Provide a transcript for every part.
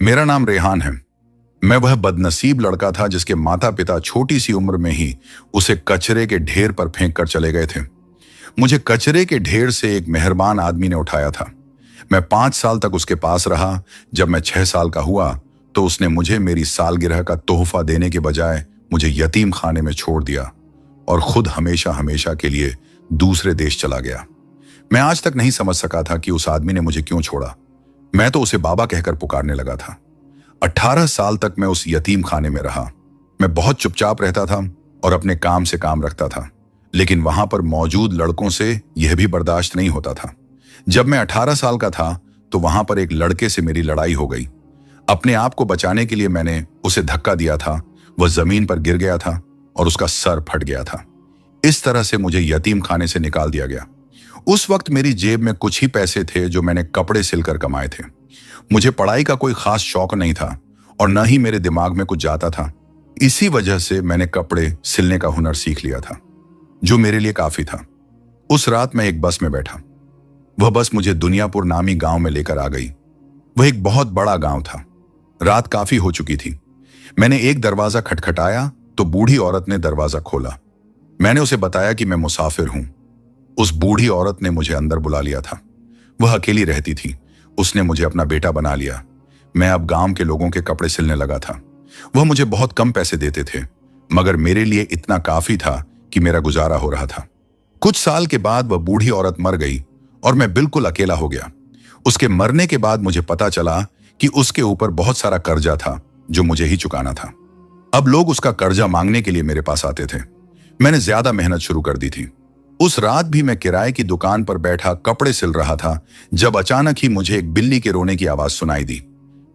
मेरा नाम रेहान है। मैं वह बदनसीब लड़का था जिसके माता पिता छोटी सी उम्र में ही उसे कचरे के ढेर पर फेंक कर चले गए थे। मुझे कचरे के ढेर से एक मेहरबान आदमी ने उठाया था। मैं 5 साल तक उसके पास रहा। जब मैं 6 साल का हुआ तो उसने मुझे मेरी सालगिरह का तोहफा देने के बजाय मुझे यतीम खाने में छोड़ दिया और खुद हमेशा हमेशा के लिए दूसरे देश चला गया। मैं आज तक नहीं समझ सका था कि उस आदमी ने मुझे क्यों छोड़ा। मैं तो उसे बाबा कहकर पुकारने लगा था। 18 साल तक मैं उस यतीम खाने में रहा। मैं बहुत चुपचाप रहता था और अपने काम से काम रखता था, लेकिन वहां पर मौजूद लड़कों से यह भी बर्दाश्त नहीं होता था। जब मैं 18 साल का था तो वहां पर एक लड़के से मेरी लड़ाई हो गई। अपने आप को बचाने के लिए मैंने उसे धक्का दिया था। वह जमीन पर गिर गया था और उसका सर फट गया था। इस तरह से मुझे यतीम खाने से निकाल दिया गया। उस वक्त मेरी जेब में कुछ ही पैसे थे जो मैंने कपड़े सिलकर कमाए थे। मुझे पढ़ाई का कोई खास शौक नहीं था और न ही मेरे दिमाग में कुछ जाता था। इसी वजह से मैंने कपड़े सिलने का हुनर सीख लिया था, जो मेरे लिए काफी था। उस रात मैं एक बस में बैठा। वह बस मुझे दुनियापुर नामी गांव में लेकर आ गई। वह एक बहुत बड़ा गांव था। रात काफी हो चुकी थी। मैंने एक दरवाजा खटखटाया तो बूढ़ी औरत ने दरवाजा खोला। मैंने उसे बताया कि मैं मुसाफिर हूं। उस बूढ़ी औरत ने मुझे अंदर बुला लिया था। वह अकेली रहती थी। उसने मुझे अपना बेटा बना लिया। मैं अब गांव के लोगों के कपड़े सिलने लगा था। वह मुझे बहुत कम पैसे देते थे, मगर मेरे लिए इतना काफी था कि मेरा गुजारा हो रहा था। कुछ साल के बाद वह बूढ़ी औरत मर गई और मैं बिल्कुल अकेला हो गया। उसके मरने के बाद मुझे पता चला कि उसके ऊपर बहुत सारा कर्जा था जो मुझे ही चुकाना था। अब लोग उसका कर्जा मांगने के लिए मेरे पास आते थे। मैंने ज्यादा मेहनत शुरू कर दी थी। उस रात भी मैं किराए की दुकान पर बैठा कपड़े सिल रहा था जब अचानक ही मुझे एक बिल्ली के रोने की आवाज सुनाई दी।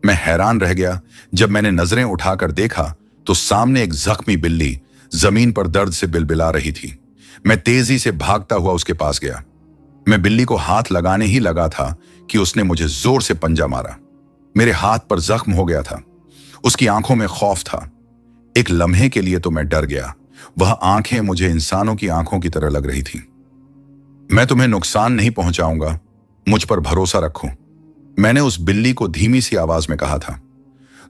मैं हैरान रह गया। जब मैंने नजरें उठाकर देखा तो सामने एक जख्मी बिल्ली जमीन पर दर्द से बिलबिला रही थी। मैं तेजी से भागता हुआ उसके पास गया। मैं बिल्ली को हाथ लगाने ही लगा था कि उसने मुझे जोर से पंजा मारा। मेरे हाथ पर जख्म हो गया था। उसकी आंखों में खौफ था। एक लम्हे के लिए तो मैं डर गया। वह आंखें मुझे इंसानों की आंखों की तरह लग रही थी। मैं तुम्हें नुकसान नहीं पहुंचाऊंगा, मुझ पर भरोसा रखो, मैंने उस बिल्ली को धीमी सी आवाज में कहा था।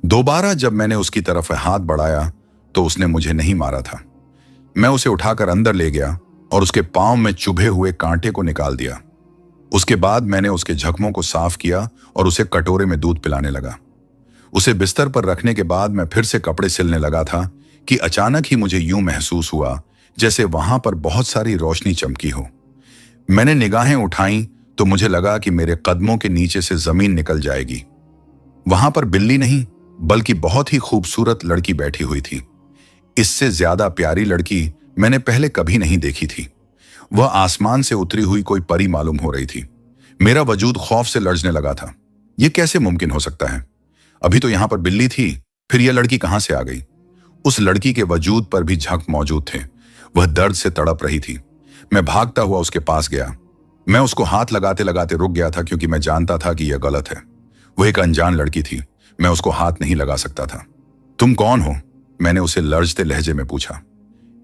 दोबारा जब मैंने उसकी तरफ हाथ बढ़ाया तो उसने मुझे नहीं मारा था। मैं उसे उठाकर अंदर ले गया और उसके पांव में चुभे हुए कांटे को निकाल दिया। उसके बाद मैंने उसके जख्मों को साफ किया और उसे कटोरे में दूध पिलाने लगा। उसे बिस्तर पर रखने के बाद मैं फिर से कपड़े सिलने लगा था कि अचानक ही मुझे यूं महसूस हुआ जैसे वहां पर बहुत सारी रोशनी चमकी हो। मैंने निगाहें उठाईं तो मुझे लगा कि मेरे कदमों के नीचे से जमीन निकल जाएगी। वहां पर बिल्ली नहीं बल्कि बहुत ही खूबसूरत लड़की बैठी हुई थी। इससे ज्यादा प्यारी लड़की मैंने पहले कभी नहीं देखी थी। वह आसमान से उतरी हुई कोई परी मालूम हो रही थी। मेरा वजूद खौफ से लरजने लगा था। यह कैसे मुमकिन हो सकता है? अभी तो यहां पर बिल्ली थी, फिर यह लड़की कहां से आ गई? उस लड़की के वजूद पर भी झंक मौजूद थे। वह दर्द से तड़प रही थी। मैं भागता हुआ उसके पास गया। मैं उसको हाथ लगाते लगाते रुक गया था क्योंकि मैं जानता था कि यह गलत है। वह एक अनजान लड़की थी। मैं उसको हाथ नहीं लगा सकता था। तुम कौन हो? मैंने उसे लर्जते लहजे में पूछा।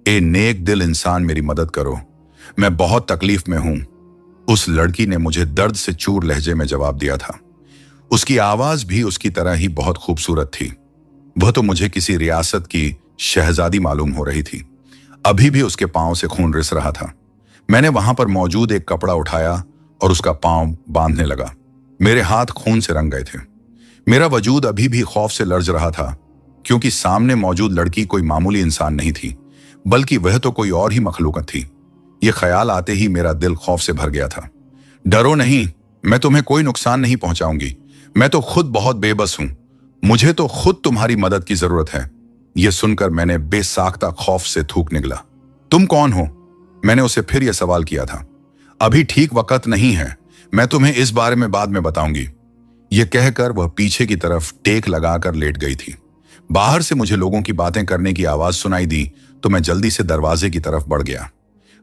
ए नेक दिल इंसान, मेरी मदद करो, मैं बहुत तकलीफ में हूं। उस लड़की ने मुझे दर्द से चूर लहजे में जवाब दिया था। उसकी आवाज भी उसकी तरह ही बहुत खूबसूरत थी। वह तो मुझे किसी रियासत की शहजादी मालूम हो रही थी। अभी भी उसके पांव से खून रिस रहा था। मैंने वहां पर मौजूद एक कपड़ा उठाया और उसका पांव बांधने लगा। मेरे हाथ खून से रंग गए थे। मेरा वजूद अभी भी खौफ से लर्ज रहा था क्योंकि सामने मौजूद लड़की कोई मामूली इंसान नहीं थी, बल्कि वह तो कोई और ही मखलूकत थी। यह ख्याल आते ही मेरा दिल खौफ से भर गया था। डरो नहीं, मैं तुम्हें कोई नुकसान नहीं पहुंचाऊंगी। मैं तो खुद बहुत बेबस हूं। मुझे तो खुद तुम्हारी मदद की जरूरत है। यह सुनकर मैंने बेसाख्ता खौफ से थूक निकला। तुम कौन हो? मैंने उसे फिर यह सवाल किया था। अभी ठीक वक्त नहीं है, मैं तुम्हें इस बारे में बाद में बताऊंगी। यह कहकर वह पीछे की तरफ टेक लगाकर लेट गई थी। बाहर से मुझे लोगों की बातें करने की आवाज सुनाई दी तो मैं जल्दी से दरवाजे की तरफ बढ़ गया।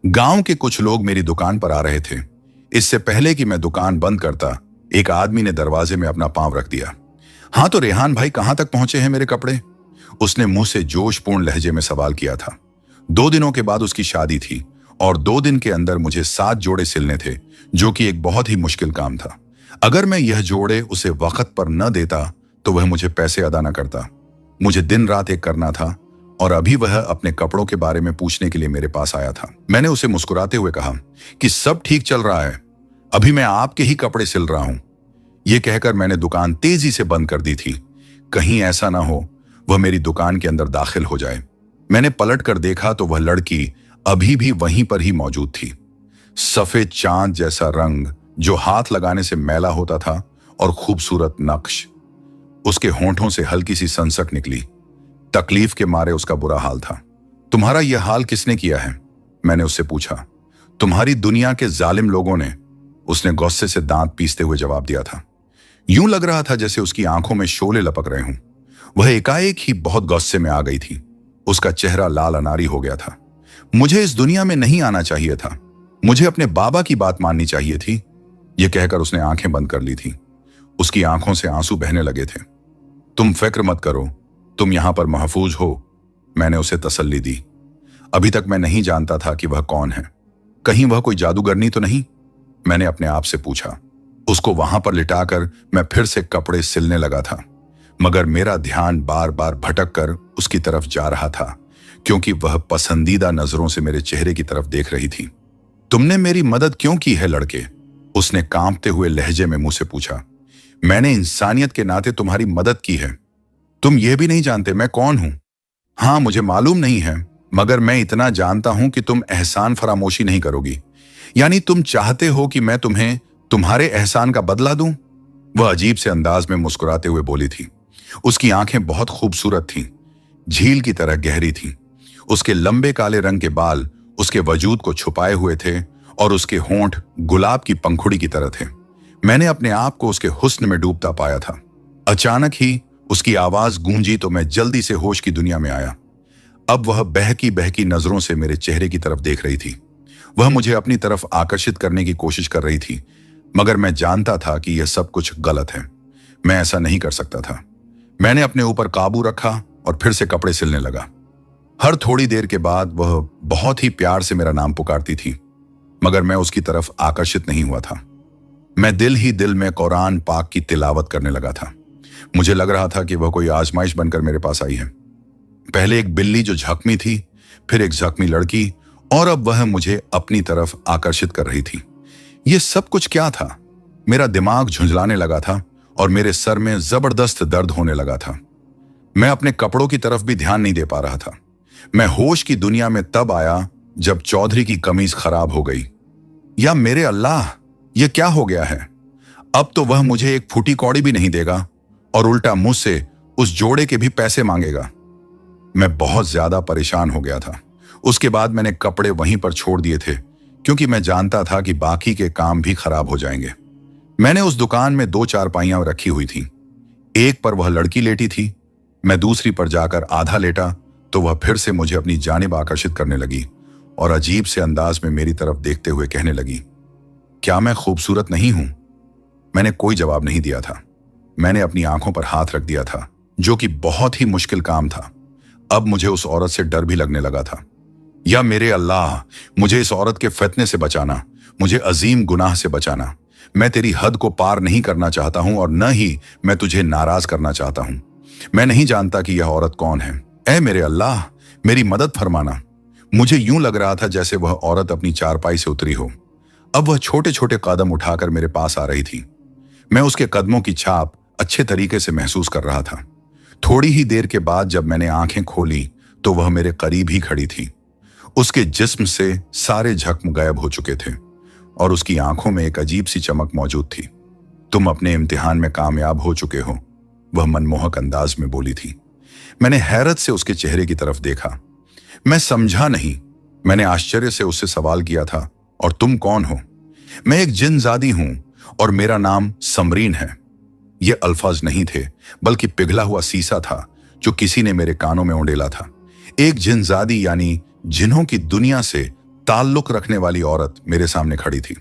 गांव के कुछ लोग मेरी दुकान पर आ रहे थे। इससे पहले कि मैं दुकान बंद करता, एक आदमी ने दरवाजे में अपना पांव रख दिया। हाँ तो रेहान भाई, कहां तक पहुंचे हैं मेरे कपड़े? उसने मुंह से जोशपूर्ण लहजे में सवाल किया था। 2 दिनों के बाद उसकी शादी थी और 2 दिन के अंदर मुझे 7 जोड़े सिलने थे, जो कि एक बहुत ही मुश्किल काम था। अगर मैं यह जोड़े उसे वक्त पर न देता तो वह मुझे पैसे अदा न करता। मुझे दिन रात एक करना था और अभी वह अपने कपड़ों के बारे में पूछने के लिए मेरे पास आया था। मैंने उसे मुस्कुराते हुए कहा कि सब ठीक चल रहा है, अभी मैं आपके ही कपड़े सिल रहा हूं। यह कहकर मैंने दुकान तेजी से बंद कर दी थी, कहीं ऐसा ना हो वह मेरी दुकान के अंदर दाखिल हो जाए। मैंने पलट कर देखा तो वह लड़की अभी भी वहीं पर ही मौजूद थी। सफेद चांद जैसा रंग जो हाथ लगाने से मैला होता था और खूबसूरत नक्श। उसके होंठों से हल्की सी सनसक निकली। तकलीफ के मारे उसका बुरा हाल था। तुम्हारा यह हाल किसने किया है? मैंने उससे पूछा। तुम्हारी दुनिया के जालिम लोगों ने, उसने गुस्से से दांत पीसते हुए जवाब दिया था। यूं लग रहा था जैसे उसकी आंखों में शोले लपक रहे हों। वह एकाएक ही बहुत गुस्से में आ गई थी। उसका चेहरा लाल अनारी हो गया था। मुझे इस दुनिया में नहीं आना चाहिए था, मुझे अपने बाबा की बात माननी चाहिए थी। यह कहकर उसने आंखें बंद कर ली थी। उसकी आंखों से आंसू बहने लगे थे। तुम फिक्र मत करो, तुम यहां पर महफूज हो, मैंने उसे तसल्ली दी। अभी तक मैं नहीं जानता था कि वह कौन है। कहीं वह कोई जादूगरनी तो नहीं? मैंने अपने आप से पूछा। उसको वहां पर लिटाकर मैं फिर से कपड़े सिलने लगा था, मगर मेरा ध्यान बार बार भटक कर उसकी तरफ जा रहा था, क्योंकि वह पसंदीदा नजरों से मेरे चेहरे की तरफ देख रही थी। तुमने मेरी मदद क्यों की है लड़के? उसने कांपते हुए लहजे में मुझसे पूछा। मैंने इंसानियत के नाते तुम्हारी मदद की है। तुम यह भी नहीं जानते मैं कौन हूं? हाँ, मुझे मालूम नहीं है, मगर मैं इतना जानता हूं कि तुम एहसान फरामोशी नहीं करोगी। यानी तुम चाहते हो कि मैं तुम्हें तुम्हारे एहसान का बदला दूं? वह अजीब से अंदाज में मुस्कुराते हुए बोली थी। उसकी आंखें बहुत खूबसूरत थीं, झील की तरह गहरी थीं। उसके लंबे काले रंग के बाल उसके वजूद को छुपाए हुए थे और उसके होंठ गुलाब की पंखुड़ी की तरह थे। मैंने अपने आप को उसके हुस्न में डूबता पाया था। अचानक ही उसकी आवाज गूंजी तो मैं जल्दी से होश की दुनिया में आया। अब वह बहकी बहकी नजरों से मेरे चेहरे की तरफ देख रही थी। वह मुझे अपनी तरफ आकर्षित करने की कोशिश कर रही थी, मगर मैं जानता था कि यह सब कुछ गलत है। मैं ऐसा नहीं कर सकता था। मैंने अपने ऊपर काबू रखा और फिर से कपड़े सिलने लगा। हर थोड़ी देर के बाद वह बहुत ही प्यार से मेरा नाम पुकारती थी, मगर मैं उसकी तरफ आकर्षित नहीं हुआ था। मैं दिल ही दिल में कुरान पाक की तिलावत करने लगा था। मुझे लग रहा था कि वह कोई आजमाइश बनकर मेरे पास आई है। पहले एक बिल्ली जो जख्मी थी, फिर एक जख्मी लड़की, और अब वह मुझे अपनी तरफ आकर्षित कर रही थी। यह सब कुछ क्या था? मेरा दिमाग झुंझलाने लगा था और मेरे सर में जबरदस्त दर्द होने लगा था। मैं अपने कपड़ों की तरफ भी ध्यान नहीं दे पा रहा था। मैं होश की दुनिया में तब आया जब चौधरी की कमीज खराब हो गई। या मेरे अल्लाह, यह क्या हो गया है? अब तो वह मुझे एक फूटी कौड़ी भी नहीं देगा और उल्टा मुझसे उस जोड़े के भी पैसे मांगेगा। मैं बहुत ज्यादा परेशान हो गया था। उसके बाद मैंने कपड़े वहीं पर छोड़ दिए थे, क्योंकि मैं जानता था कि बाकी के काम भी खराब हो जाएंगे। मैंने उस दुकान में 2 चारपाइयां रखी हुई थी। एक पर वह लड़की लेटी थी। मैं दूसरी पर जाकर आधा लेटा तो वह फिर से मुझे अपनी जानिब आकर्षित करने लगी और अजीब से अंदाज में मेरी तरफ देखते हुए कहने लगी, क्या मैं खूबसूरत नहीं हूं? मैंने कोई जवाब नहीं दिया था। मैंने अपनी आंखों पर हाथ रख दिया था, जो कि बहुत ही मुश्किल काम था। अब मुझे उस औरत से डर भी लगने लगा था। या मेरे अल्लाह, मुझे इस औरत के फितने से बचाना, मुझे अजीम गुनाह से बचाना। मैं तेरी हद को पार नहीं करना चाहता हूं और न ही मैं तुझे नाराज करना चाहता हूं। मैं नहीं जानता कि यह औरत कौन है। ऐ मेरे अल्लाह, मेरी मदद फरमाना। मुझे यूं लग रहा था जैसे वह औरत अपनी चारपाई से उतरी हो। अब वह छोटे छोटे कदम उठाकर मेरे पास आ रही थी। मैं उसके कदमों की छाप अच्छे तरीके से महसूस कर रहा था। थोड़ी ही देर के बाद जब मैंने आंखें खोली तो वह मेरे करीब ही खड़ी थी। उसके जिस्म से सारे जख्म गायब हो चुके थे और उसकी आंखों में एक अजीब सी चमक मौजूद थी। तुम अपने इम्तिहान में कामयाब हो चुके हो, वह मनमोहक अंदाज में बोली थी। मैंने हैरत से उसके चेहरे की तरफ देखा। मैं समझा नहीं। मैंने आश्चर्य से उससे सवाल किया था, और तुम कौन हो? मैं एक जिनजादी हूं और मेरा नाम समरीन है। ये अल्फाज नहीं थे, बल्कि पिघला हुआ सीसा था जो किसी ने मेरे कानों में उंडेला था। एक जिनजादी यानी जिन्हों की दुनिया से ताल्लुक रखने वाली औरत मेरे सामने खड़ी थी।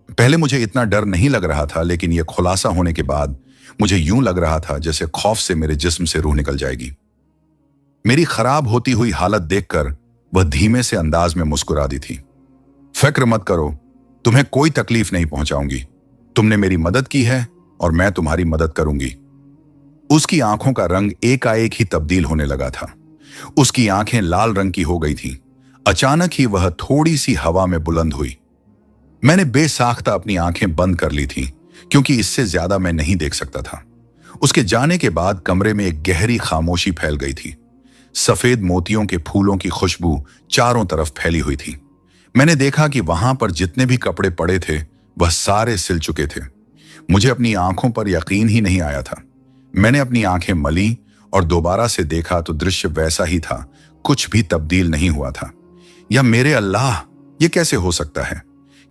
पहले मुझे इतना डर नहीं लग रहा था, लेकिन यह खुलासा होने के बाद मुझे यूं लग रहा था जैसे खौफ से मेरे जिस्म से रूह निकल जाएगी। मेरी खराब होती हुई हालत देखकर वह धीमे से अंदाज में मुस्कुरा दी थी। फिक्र मत करो, तुम्हें कोई तकलीफ नहीं पहुंचाऊंगी। तुमने मेरी मदद की है और मैं तुम्हारी मदद करूंगी। उसकी आंखों का रंग एकाएक ही तब्दील होने लगा था। उसकी आंखें लाल रंग की हो गई थीं। अचानक ही वह थोड़ी सी हवा में बुलंद हुई। मैंने बेसाख्ता अपनी आंखें बंद कर ली थीं, क्योंकि इससे ज्यादा मैं नहीं देख सकता था। उसके जाने के बाद कमरे में एक गहरी खामोशी फैल गई थी। सफेद मोतियों के फूलों की खुशबू चारों तरफ फैली हुई थी। मैंने देखा कि वहां पर जितने भी कपड़े पड़े थे वह सारे सिल चुके थे। मुझे अपनी आंखों पर यकीन ही नहीं आया था। मैंने अपनी आंखें मली और दोबारा से देखा तो दृश्य वैसा ही था, कुछ भी तब्दील नहीं हुआ था। या मेरे अल्लाह, ये कैसे हो सकता है?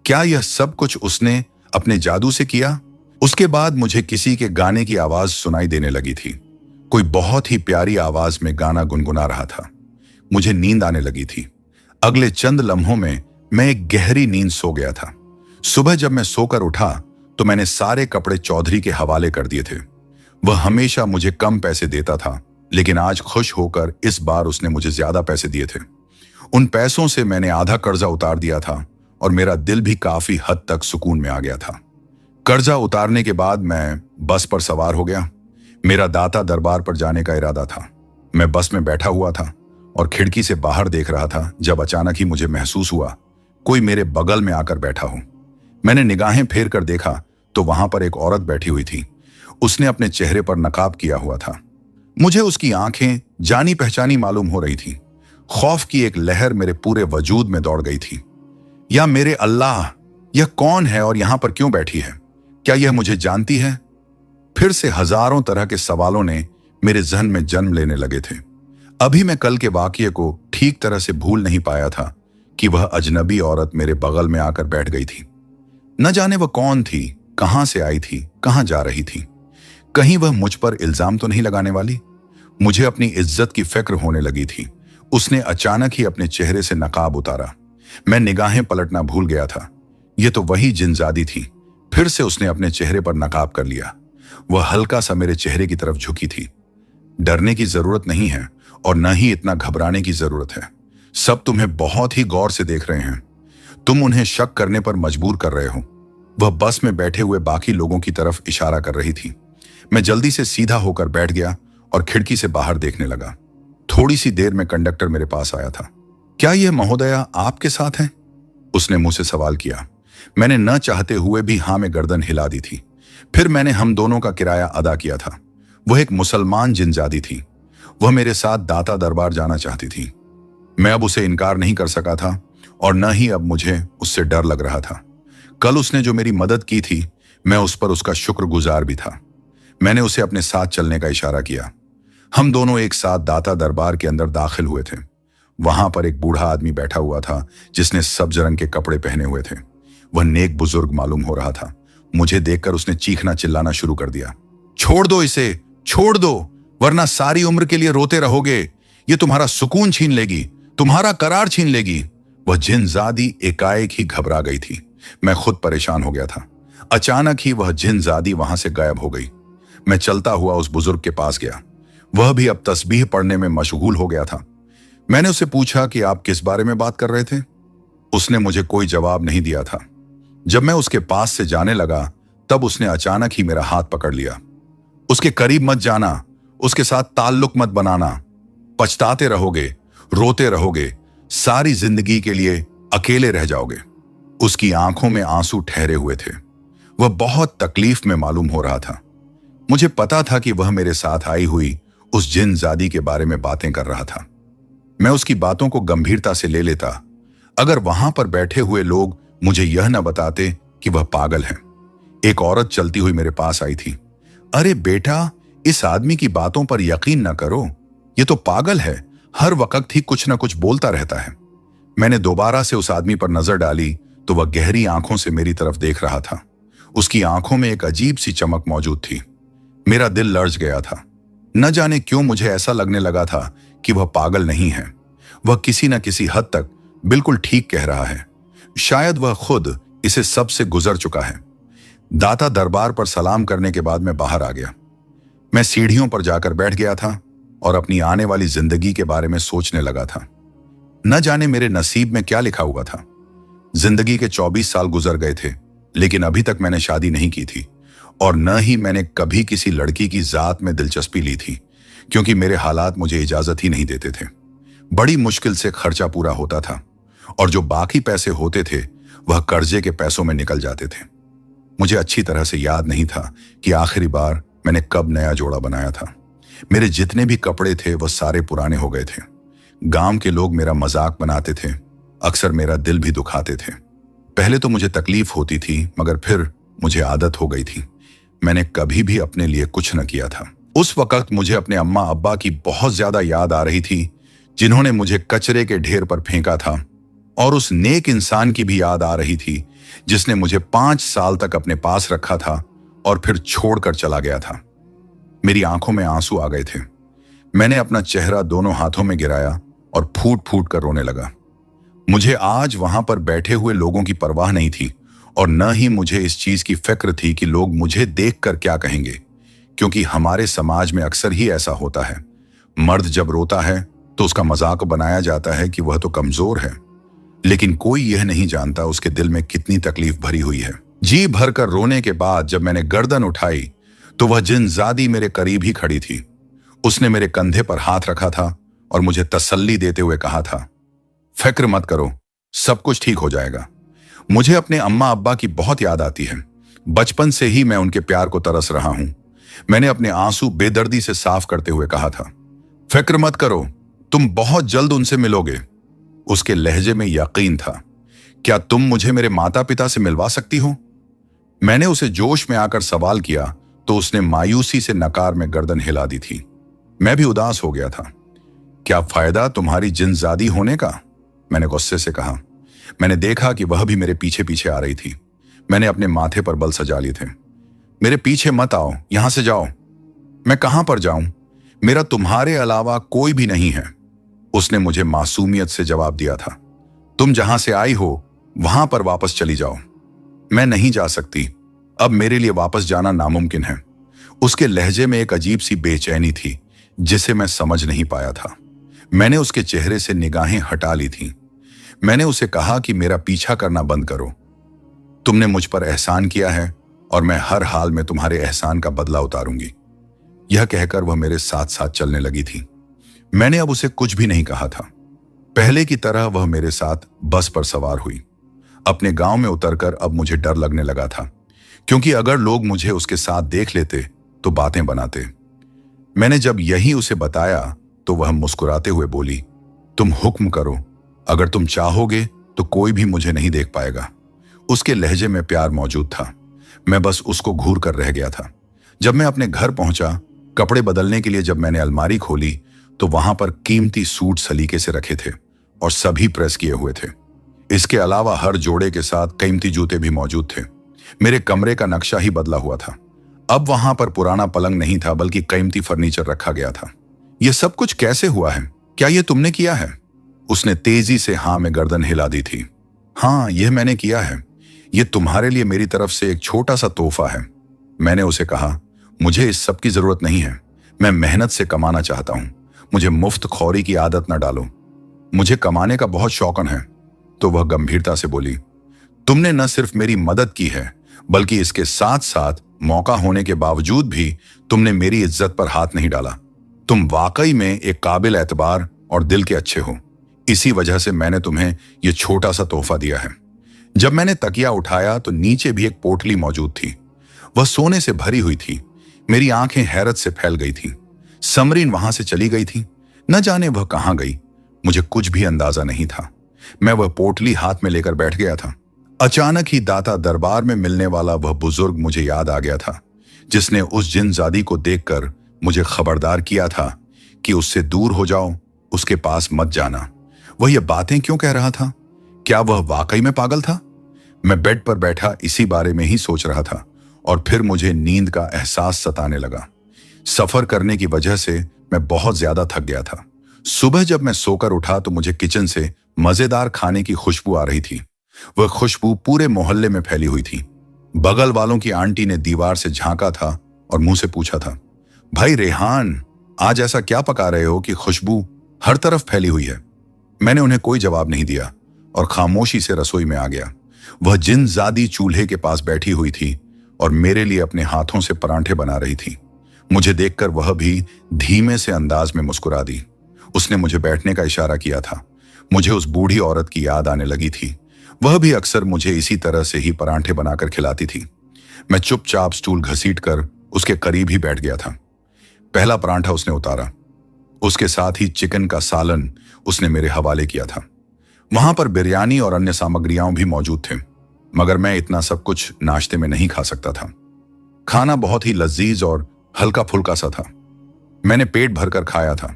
क्या यह सब कुछ उसने अपने जादू से किया? उसके बाद मुझे किसी के गाने की आवाज सुनाई देने लगी थी। कोई बहुत ही प्यारी आवाज में गाना गुनगुना रहा था। मुझे नींद आने लगी थी। अगले चंद लम्हों में मैं एक गहरी नींद सो गया था। सुबह जब मैं सोकर उठा तो मैंने सारे कपड़े चौधरी के हवाले कर दिए थे। वह हमेशा मुझे कम पैसे देता था, लेकिन आज खुश होकर इस बार उसने मुझे ज्यादा पैसे दिए थे। उन पैसों से मैंने आधा कर्जा उतार दिया था और मेरा दिल भी काफी हद तक सुकून में आ गया था। कर्जा उतारने के बाद मैं बस पर सवार हो गया। मेरा दाता दरबार पर जाने का इरादा था। मैं बस में बैठा हुआ था और खिड़की से बाहर देख रहा था जब अचानक ही मुझे महसूस हुआ कोई मेरे बगल में आकर बैठा हो। मैंने निगाहें फेर कर देखा तो वहां पर एक औरत बैठी हुई थी। उसने अपने चेहरे पर नकाब किया हुआ था। मुझे उसकी आंखें जानी पहचानी मालूम हो रही थी। खौफ की एक लहर मेरे पूरे वजूद में दौड़ गई थी। या मेरे अल्लाह, यह कौन है और यहां पर क्यों बैठी है? क्या यह मुझे जानती है? फिर से हजारों तरह के सवालों ने मेरे जहन में जन्म लेने लगे थे। अभी मैं कल के वाकये को ठीक तरह से भूल नहीं पाया था कि वह अजनबी औरत मेरे बगल में आकर बैठ गई थी। न जाने वह कौन थी, कहां से आई थी, कहां जा रही थी। कहीं वह मुझ पर इल्जाम तो नहीं लगाने वाली? मुझे अपनी इज्जत की फिक्र होने लगी थी। उसने अचानक ही अपने चेहरे से नकाब उतारा। मैं निगाहें पलटना भूल गया था। यह तो वही जिनजादी थी। फिर से उसने अपने चेहरे पर नकाब कर लिया। वह हल्का सा मेरे चेहरे की तरफ झुकी थी। डरने की जरूरत नहीं है और न ही इतना घबराने की जरूरत है। सब तुम्हें बहुत ही गौर से देख रहे हैं। तुम उन्हें शक करने पर मजबूर कर रहे हो। वह बस में बैठे हुए बाकी लोगों की तरफ इशारा कर रही थी। मैं जल्दी से सीधा होकर बैठ गया और खिड़की से बाहर देखने लगा। थोड़ी सी देर में कंडक्टर मेरे पास आया था। क्या यह महोदया आपके साथ है? उसने मुझसे सवाल किया। मैंने न चाहते हुए भी हाँ में गर्दन हिला दी थी। फिर मैंने हम दोनों का किराया अदा किया था। वह एक मुसलमान जिनजादी थी। वह मेरे साथ दाता दरबार जाना चाहती थी। मैं अब उसे इनकार नहीं कर सका था और न ही अब मुझे उससे डर लग रहा था। कल उसने जो मेरी मदद की थी, मैं उस पर उसका शुक्रगुजार भी था। मैंने उसे अपने साथ चलने का इशारा किया। हम दोनों एक साथ दाता दरबार के अंदर दाखिल हुए थे। वहां पर एक बूढ़ा आदमी बैठा हुआ था जिसने सब्ज रंग के कपड़े पहने हुए थे। वह नेक बुजुर्ग मालूम हो रहा था। मुझे देखकर उसने चीखना चिल्लाना शुरू कर दिया। छोड़ दो इसे, छोड़ दो, वरना सारी उम्र के लिए रोते रहोगे। ये तुम्हारा सुकून छीन लेगी, तुम्हारा करार छीन लेगी। वह जिनजादी एकाएक ही घबरा गई थी। मैं खुद परेशान हो गया था। अचानक ही वह जिनजादी वहां से गायब हो गई। मैं चलता हुआ उस बुजुर्ग के पास गया। वह भी अब तस्बीह पढ़ने में मशगूल हो गया था। मैंने उससे पूछा कि आप किस बारे में बात कर रहे थे? उसने मुझे कोई जवाब नहीं दिया था। जब मैं उसके पास से जाने लगा तब उसने अचानक ही मेरा हाथ पकड़ लिया। उसके करीब मत जाना, उसके साथ ताल्लुक मत बनाना। पछताते रहोगे, रोते रहोगे, सारी जिंदगी के लिए अकेले रह जाओगे। उसकी आंखों में आंसू ठहरे हुए थे। वह बहुत तकलीफ में मालूम हो रहा था। मुझे पता था कि वह मेरे साथ आई हुई उस जिनजादी के बारे में बातें कर रहा था। मैं उसकी बातों को गंभीरता से ले लेता अगर वहां पर बैठे हुए लोग मुझे यह न बताते कि वह पागल है। एक औरत चलती हुई मेरे पास आई थी। अरे बेटा, इस आदमी की बातों पर यकीन न करो, ये तो पागल है, हर वक्त ही कुछ न कुछ बोलता रहता है। मैंने दोबारा से उस आदमी पर नजर डाली तो वह गहरी आंखों से मेरी तरफ देख रहा था। उसकी आंखों में एक अजीब सी चमक मौजूद थी। मेरा दिल लर्ज गया था। न जाने क्यों मुझे ऐसा लगने लगा था कि वह पागल नहीं है। वह किसी न किसी हद तक बिल्कुल ठीक कह रहा है। शायद वह खुद इसे सब से गुजर चुका है। दाता दरबार पर सलाम करने के बाद मैं बाहर आ गया। मैं सीढ़ियों पर जाकर बैठ गया था और अपनी आने वाली जिंदगी के बारे में सोचने लगा था। न जाने मेरे नसीब में क्या लिखा हुआ था। जिंदगी के 24 साल गुजर गए थे, लेकिन अभी तक मैंने शादी नहीं की थी और न ही मैंने कभी किसी लड़की की जात में दिलचस्पी ली थी, क्योंकि मेरे हालात मुझे इजाजत ही नहीं देते थे। बड़ी मुश्किल से खर्चा पूरा होता था और जो बाकी पैसे होते थे वह कर्जे के पैसों में निकल जाते थे। मुझे अच्छी तरह से याद नहीं था कि आखिरी बार मैंने कब नया जोड़ा बनाया था। मेरे जितने भी कपड़े थे वह सारे पुराने हो गए थे। गांव के लोग मेरा मजाक बनाते थे, अक्सर मेरा दिल भी दुखाते थे। पहले तो मुझे तकलीफ होती थी, मगर फिर मुझे आदत हो गई थी। मैंने कभी भी अपने लिए कुछ न किया था। उस वक्त मुझे अपने अम्मा अब्बा की बहुत ज्यादा याद आ रही थी, जिन्होंने मुझे कचरे के ढेर पर फेंका था, और उस नेक इंसान की भी याद आ रही थी जिसने मुझे 5 साल तक अपने पास रखा था और फिर छोड़कर चला गया था। मेरी आंखों में आंसू आ गए थे। मैंने अपना चेहरा दोनों हाथों में गिराया और फूट फूट कर रोने लगा। मुझे आज वहां पर बैठे हुए लोगों की परवाह नहीं थी और न ही मुझे इस चीज की फिक्र थी कि लोग मुझे देखकर क्या कहेंगे, क्योंकि हमारे समाज में अक्सर ही ऐसा होता है। मर्द जब रोता है तो उसका मजाक बनाया जाता है कि वह तो कमजोर है, लेकिन कोई यह नहीं जानता उसके दिल में कितनी तकलीफ भरी हुई है। जी भरकर रोने के बाद जब मैंने गर्दन उठाई तो वह जिनजादी मेरे करीब ही खड़ी थी। उसने मेरे कंधे पर हाथ रखा था और मुझे तसल्ली देते हुए कहा था, फिक्र मत करो, सब कुछ ठीक हो जाएगा। मुझे अपने अम्मा अब्बा की बहुत याद आती है। बचपन से ही मैं उनके प्यार को तरस रहा हूं। मैंने अपने आंसू बेदर्दी से साफ करते हुए कहा था, फिक्र मत करो, तुम बहुत जल्द उनसे मिलोगे। उसके लहजे में यकीन था। क्या तुम मुझे मेरे माता पिता से मिलवा सकती हो? मैंने उसे जोश में आकर सवाल किया तो उसने मायूसी से नकार में गर्दन हिला दी थी। मैं भी उदास हो गया था। क्या फायदा तुम्हारी जिनजादी होने का? मैंने गुस्से से कहा। मैंने देखा कि वह भी मेरे पीछे पीछे आ रही थी। मैंने अपने माथे पर बल सजा लिए थे। मेरे पीछे मत आओ, यहां से जाओ। मैं कहां पर जाऊं? मेरा तुम्हारे अलावा कोई भी नहीं है। उसने मुझे मासूमियत से जवाब दिया था, तुम जहां से आई हो वहां पर वापस चली जाओ। मैं नहीं जा सकती, अब मेरे लिए वापस जाना नामुमकिन है। उसके लहजे में एक अजीब सी बेचैनी थी जिसे मैं समझ नहीं पाया था। मैंने उसके चेहरे से निगाहें हटा ली थी। मैंने उसे कहा कि मेरा पीछा करना बंद करो। तुमने मुझ पर एहसान किया है और मैं हर हाल में तुम्हारे एहसान का बदला उतारूंगी। यह कहकर वह मेरे साथ साथ चलने लगी थी। मैंने अब उसे कुछ भी नहीं कहा था। पहले की तरह वह मेरे साथ बस पर सवार हुई। अपने गांव में उतरकर अब मुझे डर लगने लगा था, क्योंकि अगर लोग मुझे उसके साथ देख लेते तो बातें बनाते। मैंने जब यही उसे बताया तो वह मुस्कुराते हुए बोली, तुम हुक्म करो, अगर तुम चाहोगे तो कोई भी मुझे नहीं देख पाएगा। उसके लहजे में प्यार मौजूद था। मैं बस उसको घूर कर रह गया था। जब मैं अपने घर पहुंचा, कपड़े बदलने के लिए जब मैंने अलमारी खोली तो वहां पर कीमती सूट सलीके से रखे थे और सभी प्रेस किए हुए थे। इसके अलावा हर जोड़े के साथ कीमती जूते भी मौजूद थे। मेरे कमरे का नक्शा ही बदला हुआ था। अब वहां पर पुराना पलंग नहीं था, बल्कि कीमती फर्नीचर रखा गया था। यह सब कुछ कैसे हुआ है? क्या यह तुमने किया है? उसने तेजी से हाँ में गर्दन हिला दी थी। हाँ, यह मैंने किया है। यह तुम्हारे लिए मेरी तरफ से एक छोटा सा तोहफा है। मैंने उसे कहा, मुझे इस सब की जरूरत नहीं है। मैं मेहनत से कमाना चाहता हूं। मुझे मुफ्त खौरी की आदत न डालो। मुझे कमाने का बहुत शौकन है। तो वह गंभीरता से बोली, तुमने न सिर्फ मेरी मदद की है, बल्कि इसके साथ साथ मौका होने के बावजूद भी तुमने मेरी इज्जत पर हाथ नहीं डाला। तुम वाकई में एक काबिल एतबार और दिल के अच्छे हो। इसी वजह से मैंने तुम्हें यह छोटा सा तोहफा दिया है। जब मैंने तकिया उठाया तो नीचे भी एक पोटली मौजूद थी। वह सोने से भरी हुई थी। मेरी आंखें हैरत से फैल गई थीं। समरीन वहां से चली गई थी। न जाने वह कहां गई, मुझे कुछ भी अंदाजा नहीं था। मैं वह पोटली हाथ में लेकर बैठ गया था। अचानक ही दाता दरबार में मिलने वाला वह बुजुर्ग मुझे याद आ गया था, जिसने उस जिनजादी को देखकर मुझे खबरदार किया था कि उससे दूर हो जाओ, उसके पास मत जाना। वह ये बातें क्यों कह रहा था? क्या वह वाकई में पागल था? मैं बेड पर बैठा इसी बारे में ही सोच रहा था और फिर मुझे नींद का एहसास सताने लगा। सफर करने की वजह से मैं बहुत ज्यादा थक गया था। सुबह जब मैं सोकर उठा तो मुझे किचन से मजेदार खाने की खुशबू आ रही थी। वह खुशबू पूरे मोहल्ले में फैली हुई थी। बगल वालों की आंटी ने दीवार से झांका था और मुंह से पूछा था, भाई रेहान, आज ऐसा क्या पका रहे हो कि खुशबू हर तरफ फैली हुई है? मैंने उन्हें कोई जवाब नहीं दिया और खामोशी से रसोई में आ गया। वह जिनजादी चूल्हे के पास बैठी हुई थी। और मेरे लिए अपने हाथों से परांठे बना रही थी। मुझे देखकर वह भी धीमे से अंदाज में मुस्कुरा दी। उसने मुझे बैठने का इशारा किया था। मुझे उस बूढ़ी औरत की याद आने लगी थी। वह भी अक्सर मुझे इसी तरह से ही परांठे बनाकर खिलाती थी। मैं चुपचाप स्टूल घसीटकर उसके करीब ही बैठ गया था। पहला परांठा उसने उतारा। उसके साथ ही चिकन का सालन उसने मेरे हवाले किया था। वहां पर बिरयानी और अन्य सामग्रियां भी मौजूद थे, मगर मैं इतना सब कुछ नाश्ते में नहीं खा सकता था। खाना बहुत ही लजीज और हल्का फुल्का सा था। मैंने पेट भरकर खाया था।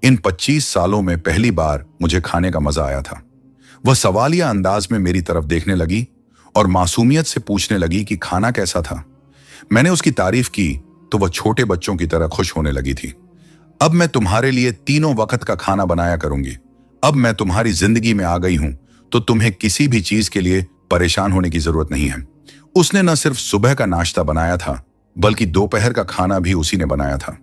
इन 25 सालों में पहली बार मुझे खाने का मजा आया था। वह सवालिया अंदाज में मेरी तरफ देखने लगी और मासूमियत से पूछने लगी कि खाना कैसा था। मैंने उसकी तारीफ की तो वह छोटे बच्चों की तरह खुश होने लगी थी। अब मैं तुम्हारे लिए तीनों वक्त का खाना बनाया करूंगी। अब मैं तुम्हारी जिंदगी में आ गई हूं तो तुम्हें किसी भी चीज के लिए परेशान होने की जरूरत नहीं है। उसने न सिर्फ सुबह का नाश्ता बनाया था, बल्कि दोपहर का खाना भी उसी ने बनाया था।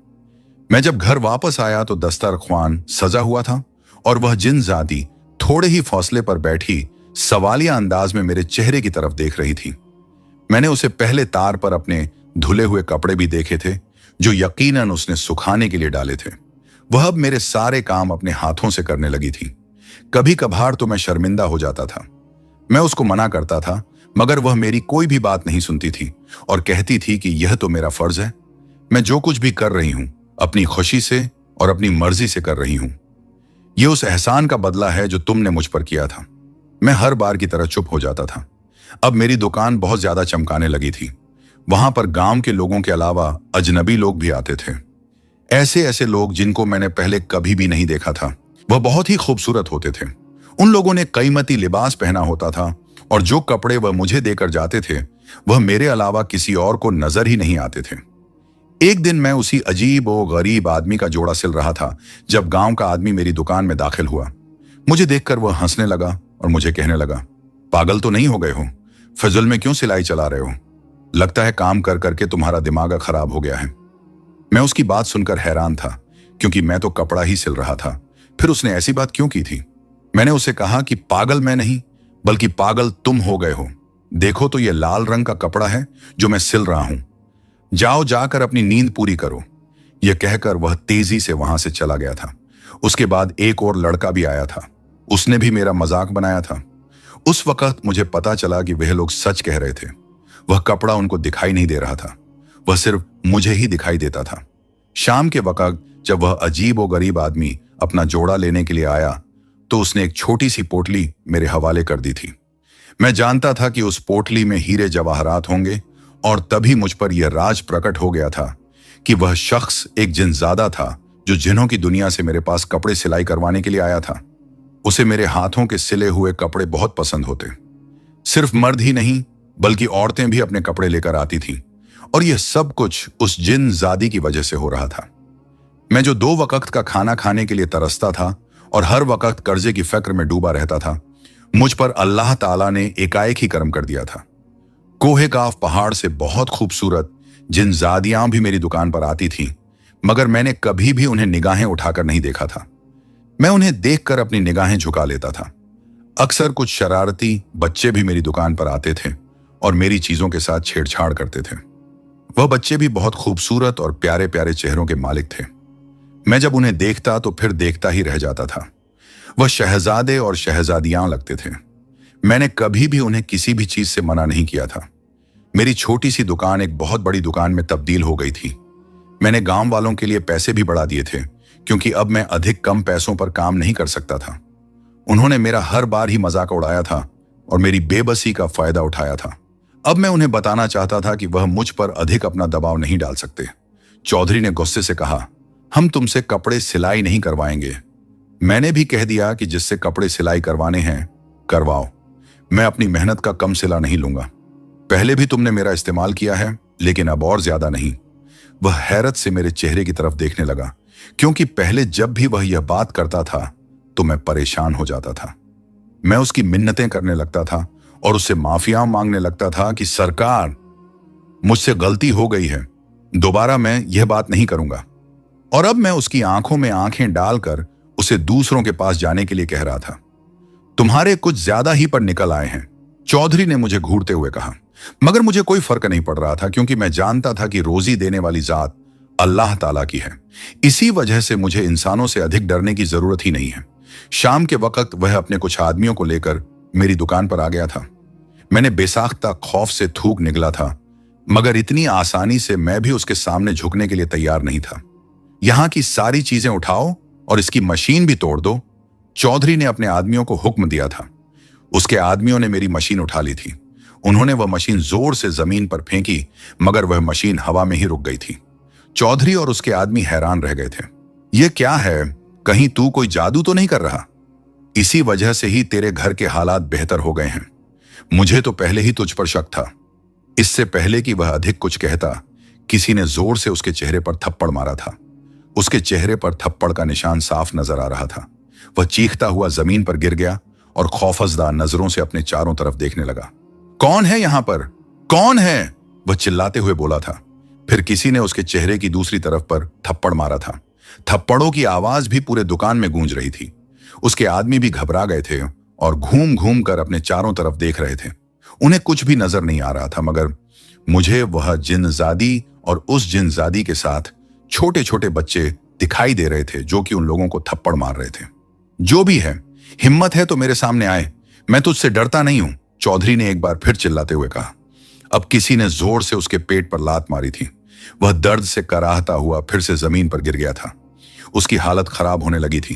मैं जब घर वापस आया तो दस्तरख्वान सजा हुआ था और वह जिनजादी थोड़े ही फौसले पर बैठी सवालिया अंदाज में मेरे चेहरे की तरफ देख रही थी। मैंने उसे पहले तार पर अपने धुले हुए कपड़े भी देखे थे, जो यकीनन उसने सुखाने के लिए डाले थे। वह अब मेरे सारे काम अपने हाथों से करने लगी थी। कभी कभार तो मैं शर्मिंदा हो जाता था। मैं उसको मना करता था, मगर वह मेरी कोई भी बात नहीं सुनती थी और कहती थी कि यह तो मेरा फर्ज है। मैं जो कुछ भी कर रही हूं अपनी खुशी से और अपनी मर्जी से कर रही हूं। यह उस एहसान का बदला है जो तुमने मुझ पर किया था। मैं हर बार की तरह चुप हो जाता था। अब मेरी दुकान बहुत ज्यादा चमकाने लगी थी। वहां पर गांव के लोगों के अलावा अजनबी लोग भी आते थे। ऐसे ऐसे लोग जिनको मैंने पहले कभी भी नहीं देखा था। वह बहुत ही खूबसूरत होते थे। उन लोगों ने कीमती लिबास पहना होता था और जो कपड़े वह मुझे देकर जाते थे वह मेरे अलावा किसी और को नजर ही नहीं आते थे। एक दिन मैं उसी अजीब और गरीब आदमी का जोड़ा सिल रहा था जब गांव का आदमी मेरी दुकान में दाखिल हुआ। मुझे देखकर वह हंसने लगा और मुझे कहने लगा, पागल तो नहीं हो गए हो? फजल में क्यों सिलाई चला रहे हो? लगता है काम कर करके तुम्हारा दिमाग खराब हो गया है। मैं उसकी बात सुनकर हैरान था, क्योंकि मैं तो कपड़ा ही सिल रहा था। फिर उसने ऐसी बात क्यों की थी? मैंने उसे कहा कि पागल मैं नहीं, बल्कि पागल तुम हो गए हो। देखो तो ये लाल रंग का कपड़ा है जो मैं सिल रहा हूं। जाओ जाकर अपनी नींद पूरी करो। यह कहकर वह तेजी से वहां से चला गया था। उसके बाद एक और लड़का भी आया था। उसने भी मेरा मजाक बनाया था। उस वक्त मुझे पता चला कि वह लोग सच कह रहे थे। वह कपड़ा उनको दिखाई नहीं दे रहा था, वह सिर्फ मुझे ही दिखाई देता था। शाम के वक्त जब वह अजीब और गरीब आदमी अपना जोड़ा लेने के लिए आया तो उसने एक छोटी सी पोटली मेरे हवाले कर दी थी। मैं जानता था कि उस पोटली में हीरे जवाहरात होंगे और तभी मुझ पर यह राज प्रकट हो गया था कि वह शख्स एक जिनजादा था जो जिन्हों की दुनिया से मेरे पास कपड़े सिलाई करवाने के लिए आया था। उसे मेरे हाथों के सिले हुए कपड़े बहुत पसंद होते। सिर्फ मर्द ही नहीं बल्कि औरतें भी अपने कपड़े लेकर आती थीं, और यह सब कुछ उस जिनजादी की वजह से हो रहा था। मैं जो 2 वक्त का खाना खाने के लिए तरसता था और हर वक्त कर्जे की फिक्र में डूबा रहता था, मुझ पर अल्लाह ताला ने एकाएक ही करम कर दिया था। कोहे काफ पहाड़ से बहुत खूबसूरत जिनजादियां भी मेरी दुकान पर आती थीं, मगर मैंने कभी भी उन्हें निगाहें उठाकर नहीं देखा था। मैं उन्हें देखकर अपनी निगाहें झुका लेता था। अक्सर कुछ शरारती बच्चे भी मेरी दुकान पर आते थे और मेरी चीजों के साथ छेड़छाड़ करते थे। वह बच्चे भी बहुत खूबसूरत और प्यारे प्यारे चेहरों के मालिक थे। मैं जब उन्हें देखता तो फिर देखता ही रह जाता था। वह शहजादे और शहजादियां लगते थे। मैंने कभी भी उन्हें किसी भी चीज से मना नहीं किया था। मेरी छोटी सी दुकान एक बहुत बड़ी दुकान में तब्दील हो गई थी। मैंने गांव वालों के लिए पैसे भी बढ़ा दिए थे, क्योंकि अब मैं अधिक कम पैसों पर काम नहीं कर सकता था। उन्होंने मेरा हर बार ही मजाक उड़ाया था और मेरी बेबसी का फायदा उठाया था। अब मैं उन्हें बताना चाहता था कि वह मुझ पर अधिक अपना दबाव नहीं डाल सकते। चौधरी ने गुस्से से कहा, हम तुमसे कपड़े सिलाई नहीं करवाएंगे। मैंने भी कह दिया कि जिससे कपड़े सिलाई करवाने हैं करवाओ, मैं अपनी मेहनत का कम सिला नहीं लूंगा। पहले भी तुमने मेरा इस्तेमाल किया है, लेकिन अब और ज्यादा नहीं। वह हैरत से मेरे चेहरे की तरफ देखने लगा, क्योंकि पहले जब भी वह यह बात करता था तो मैं परेशान हो जाता था। मैं उसकी मिन्नतें करने लगता था और उससे माफिया मांगने लगता था कि सरकार, मुझसे गलती हो गई है, दोबारा मैं यह बात नहीं करूंगा। और अब मैं उसकी आंखों में आंखें डालकर उसे दूसरों के पास जाने के लिए कह रहा था। तुम्हारे कुछ ज्यादा ही पर निकल आए हैं, चौधरी ने मुझे घूरते हुए कहा। मगर मुझे कोई फर्क नहीं पड़ रहा था, क्योंकि मैं जानता था कि रोजी देने वाली जात अल्लाह ताला की है। इसी वजह से मुझे इंसानों से अधिक डरने की जरूरत ही नहीं है। शाम के वक्त वह अपने कुछ आदमियों को लेकर मेरी दुकान पर आ गया था। मैंने बेसाख्ता खौफ से थूक निकला था, मगर इतनी आसानी से मैं भी उसके सामने झुकने के लिए तैयार नहीं था। यहां की सारी चीजें उठाओ और इसकी मशीन भी तोड़ दो, चौधरी ने अपने आदमियों को हुक्म दिया था। उसके आदमियों ने मेरी मशीन उठा ली थी। उन्होंने वह मशीन जोर से जमीन पर फेंकी, मगर वह मशीन हवा में ही रुक गई थी। चौधरी और उसके आदमी हैरान रह गए थे। यह क्या है? कहीं तू कोई जादू तो नहीं कर रहा? इसी वजह से ही तेरे घर के हालात बेहतर हो गए हैं। मुझे तो पहले ही तुझ पर शक था। इससे पहले कि वह अधिक कुछ कहता, किसी ने जोर से उसके चेहरे पर थप्पड़ मारा था। उसके चेहरे पर थप्पड़ का निशान साफ नजर आ रहा था। वह चीखता हुआ जमीन पर गिर गया और खौफजदा नजरों से अपने चारों तरफ देखने लगा। कौन है यहां पर? कौन है? वह चिल्लाते हुए बोला था। फिर किसी ने उसके चेहरे की दूसरी तरफ पर थप्पड़ मारा था। थप्पड़ों की आवाज भी पूरे दुकान में गूंज रही थी। उसके आदमी भी घबरा गए थे और घूम घूम कर अपने चारों तरफ देख रहे थे। उन्हें कुछ भी नजर नहीं आ रहा था, मगर मुझे वह जिनजादी और उस जिनजादी के साथ छोटे छोटे बच्चे दिखाई दे रहे थे, जो कि उन लोगों को थप्पड़ मार रहे थे। जो भी है, हिम्मत है तो मेरे सामने आए, मैं तुझसे डरता नहीं हूं, चौधरी ने एक बार फिर चिल्लाते हुए कहा। अब किसी ने जोर से उसके पेट पर लात मारी थी। वह दर्द से कराहता हुआ फिर से जमीन पर गिर गया था। उसकी हालत खराब होने लगी थी।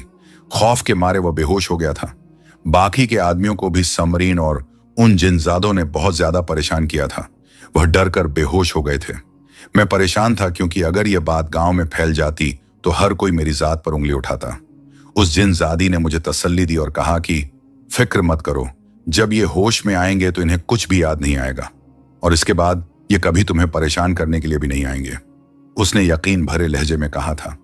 खौफ के मारे वह बेहोश हो गया था। बाकी के आदमियों को भी समरीन और उन जिनजादों ने बहुत ज्यादा परेशान किया था। वह डर कर बेहोश हो गए थे। मैं परेशान था, क्योंकि अगर यह बात गांव में फैल जाती तो हर कोई मेरी जात पर उंगली उठाता। उस जिनजादी ने मुझे तसल्ली दी और कहा कि फिक्र मत करो, जब ये होश में आएंगे तो इन्हें कुछ भी याद नहीं आएगा, और इसके बाद ये कभी तुम्हें परेशान करने के लिए भी नहीं आएंगे। उसने यकीन भरे लहजे में कहा था।